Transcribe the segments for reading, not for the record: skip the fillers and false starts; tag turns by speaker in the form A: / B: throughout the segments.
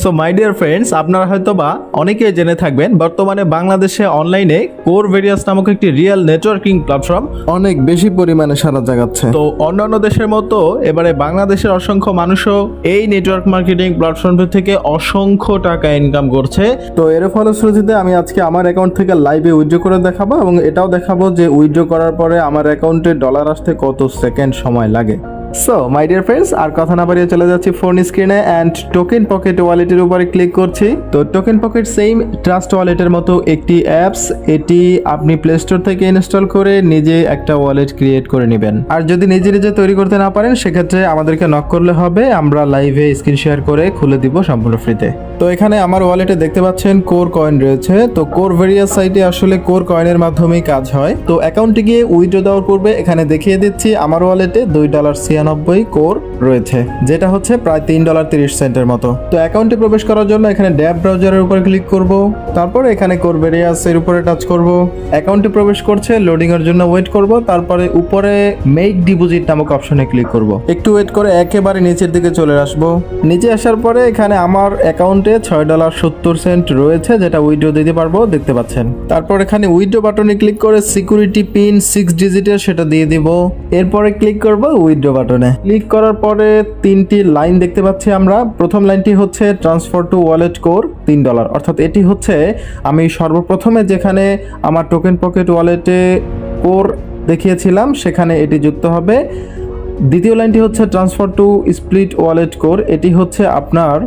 A: So my dear friends, আপনারা হয়তো বা অনেকেই জেনে থাকবেন বর্তমানে বাংলাদেশে অনলাইনে কোর ভেরিয়াস নামক একটি রিয়েল নেটওয়ার্কিং প্ল্যাটফর্ম
B: অনেক বেশি পরিমাণে সাড়া জাগাচ্ছে।
A: তো অন্যান্য দেশের মতো এবারে বাংলাদেশের অসংখ্য মানুষও এই নেটওয়ার্ক মার্কেটিং প্ল্যাটফর্ম থেকে অসংখ্য টাকা ইনকাম করছে।
B: তো এর ফলশ্রুতিতে আমি আজকে আমার অ্যাকাউন্ট থেকে লাইভে উইথড্র করে দেখাবো এবং এটাও দেখাবো যে উইথড্র করার পরে আমার অ্যাকাউন্টে ডলার আসতে কত সেকেন্ড সময় লাগে। সো মাই ডিয়ার ফ্রেন্ডস, আর কথা না বাড়িয়ে চলে যাচ্ছি ফোন স্ক্রিনে অ্যান্ড টোকেন পকেট ওয়ালেটের উপরে ক্লিক করছি। তো টোকেন পকেট সেম ট্রাস্ট ওয়ালেটের মতো একটি অ্যাপস, এটি আপনি প্লে স্টোর থেকে ইনস্টল করে নিজে একটা ওয়ালেট ক্রিয়েট করে নেবেন। আর যদি নিজে নিজে তৈরি করতে না পারেন সেক্ষেত্রে আমাদেরকে নক করলে হবে, আমরা লাইভে স্ক্রিন শেয়ার করে খুলে দিব সম্পূর্ণ ফ্রিতে। তো এখানে আমার ওয়ালেটে দেখতে পাচ্ছেন কোর কয়েন রয়েছে। তো কোর ভেরিয়াস সাইটে আসলে কোর কয়েনের মাধ্যমেই কাজ হয়। তো অ্যাকাউন্টে গিয়ে উইথড্র দেওয়ার পূর্বে এখানে দেখিয়ে দিচ্ছি আমার ওয়ালেটে $2.96 কোর রয়েছে, যেটা হচ্ছে প্রায় $3.30 মতো। তো অ্যাকাউন্টে প্রবেশ করার জন্য এখানে ড্যাব ব্রাউজারের উপর ক্লিক করব, তারপরে এখানে কোর ভেরিয়াস এর উপরে টাচ করব। অ্যাকাউন্টে প্রবেশ করছে, লোডিং এর জন্য ওয়েট করব, তারপরে উপরে মেক ডিপোজিট নামক অপশনে ক্লিক করব। একটু ওয়েট করে একেবারে নিচের দিকে চলে আসব। নিচে আসার পরে এখানে আমার অ্যাকাউন্টে $6.70 রয়েছে, যেটা উইথড্র দিতে পারবো, দেখতে পাচ্ছেন। তারপর এখানে উইথড্র বাটনে ক্লিক করে সিকিউরিটি পিন 6 ডিজিটের সেটা দিয়ে দিব। এরপরে ক্লিক করব উইথড্র বাটনে। ক্লিক করার পরে তিনটি লাইন দেখতে পাচ্ছি আমরা। প্রথম লাইনটি হচ্ছে ট্রান্সফার টু ওয়ালেট কোর $3, অর্থাৎ এটি হচ্ছে আমি সর্বপ্রথমে যেখানে আমার টোকেন পকেট ওয়ালেটে কোর দেখিয়েছিলাম সেখানে এটি যুক্ত হবে। দ্বিতীয় লাইনটি হচ্ছে transfer to split wallet core, এটি হচ্ছে আপনার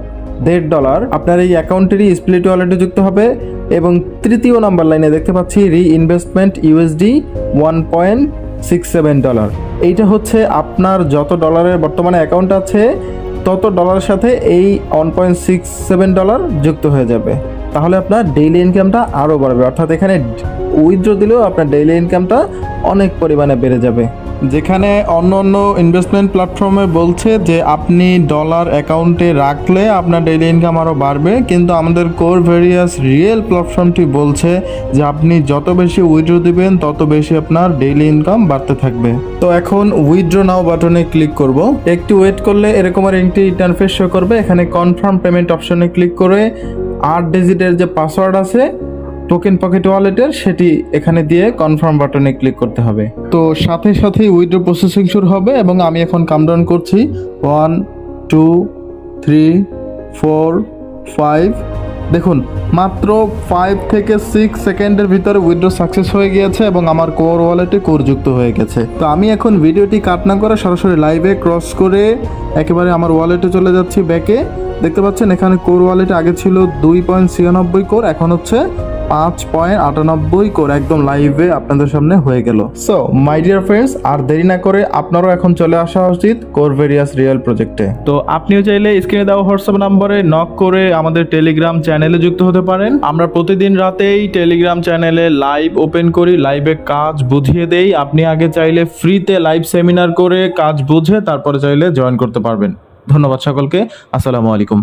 B: $1.5 আপনার এই অ্যাকাউন্টেরই স্প্লিট ওয়ালেটে যুক্ত হবে। এবং তৃতীয় নাম্বার লাইনে দেখতে পাচ্ছি রি-ইনভেস্টমেন্ট USD $1.67। এইটা হচ্ছে আপনার যত ডলারের বর্তমানে অ্যাকাউন্ট আছে তত ডলারের সাথে এই $1.67 যুক্ত হয়ে যাবে। তাহলে আপনার ডেইলি ইনকামটা আরও বাড়বে, অর্থাৎ এখানে উইথড্র দিলেও আপনার ডেইলি ইনকামটা অনেক পরিমাণে বেড়ে যাবে। যেখানে অন্য অন্য ইনভেস্টমেন্ট প্ল্যাটফর্মে বলছে যে আপনি ডলার অ্যাকাউন্টে রাখলে আপনার ডেইলি ইনকাম আরও বাড়বে, কিন্তু আমাদের কোর ভেরিয়াস রিয়েল প্ল্যাটফর্মটি বলছে যে আপনি যত বেশি উইথড্র দিবেন তত বেশি আপনার ডেইলি ইনকাম বাড়তে থাকবে। তো এখন উইথড্র নাও বাটনে ক্লিক করব। একটু ওয়েট করলে এরকম আর একটি ইন্টারফেস শো করবে। এখানে কনফার্ম পেমেন্ট অপশনে ক্লিক করে 8 ডিজিটের যে পাসওয়ার্ড আছে টোকেন পকেট ওয়ালেটের সেটি এখানে দিয়ে কনফার্ম বাটনে ক্লিক করতে হবে। তো সাথে সাথেই উইথড্র প্রসেসিং শুরু হবে এবং আমি এখন কাউন্টডাউন করছি 1 2 3 4 5। দেখুন মাত্র 5 থেকে 6 সেকেন্ডের ভিতরে উইথড্র সাকসেস হয়ে গিয়েছে এবং আমার কোর ওয়ালেটে কোর যুক্ত হয়ে গেছে। তো আমি এখন ভিডিওটি কাট না করে সরাসরি লাইভে ক্রস করে একেবারে আমার ওয়ালেটে চলে যাচ্ছি ব্যাকে। দেখতে পাচ্ছেন এখানে কোর ওয়ালেটে আগে ছিল 2.96 কোর, এখন হচ্ছে 5.98 কোর, একদম লাইভে আপনাদের সামনে হয়ে গেল। সো মাই ডিয়ার ফ্রেন্ডস, আর দেরি না করে আপনারাও এখন চলে আসা উচিত কোর ভেরিয়াস রিয়েল প্রজেক্টে।
A: তো আপনিও চাইলে স্ক্রিনে দেওয়া হোয়াটসঅ্যাপ নম্বরে নক করে আমাদের টেলিগ্রাম চ্যানেলে যুক্ত হতে পারেন। আমরা প্রতিদিন রাতেই টেলিগ্রাম চ্যানেলে লাইভ ওপেন করি, লাইভে কাজ বুঝিয়ে দেই। আপনি আগে চাইলে ফ্রিতে লাইভ সেমিনার করে কাজ বুঝে তারপরে চাইলে জয়েন করতে পারবেন। ধন্যবাদ সকলকে, আসসালামু আলাইকুম।